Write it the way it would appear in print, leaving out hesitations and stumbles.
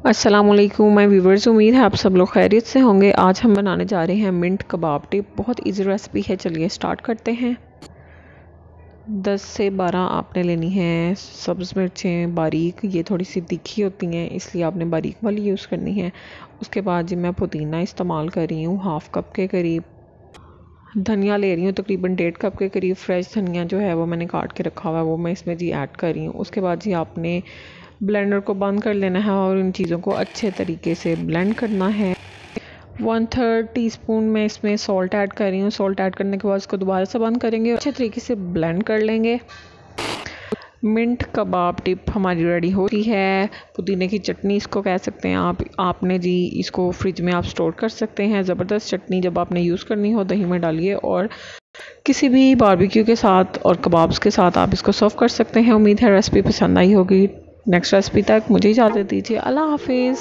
अस्सलामुअलैकुम my viewers, उम्मीद है आप सब लोग खैरियत से होंगे। आज हम बनाने जा रहे हैं मिंट कबाब टिप। बहुत इजी रेसिपी है, चलिए स्टार्ट करते हैं। 10 से 12 आपने लेनी है सब्ज़ मिर्चें बारीक। ये थोड़ी सी तीखी होती हैं इसलिए आपने बारीक वाली यूज़ करनी है। उसके बाद जी मैं पुदीना इस्तेमाल कर रही हूँ हाफ़ कप के करीब। धनिया ले रही हूँ तकरीबन 1.5 कप के करीब। फ्रेश धनिया जो है वो मैंने काट के रखा हुआ है, वो मैं इसमें जी ऐड कर रही हूँ। उसके बाद जी आपने ब्लेंडर को बंद कर लेना है और इन चीज़ों को अच्छे तरीके से ब्लेंड करना है। 1/3 टीस्पून में इसमें सॉल्ट ऐड कर रही हूँ। सॉल्ट ऐड करने के बाद इसको दोबारा से बंद करेंगे और अच्छे तरीके से ब्लेंड कर लेंगे। मिंट कबाब टिप हमारी रेडी हो रही है। पुदीने की चटनी इसको कह सकते हैं आप। आपने जी इसको फ्रिज में आप स्टोर कर सकते हैं। ज़बरदस्त चटनी जब आपने यूज़ करनी हो दही में डालिए और किसी भी बारबेक्यू के साथ और कबाब्स के साथ आप इसको सर्व कर सकते हैं। उम्मीद है रेसिपी पसंद आई होगी। नेक्स्ट रेसिपी तक मुझे इजाज़त दीजिए। अल्लाह हाफिज़।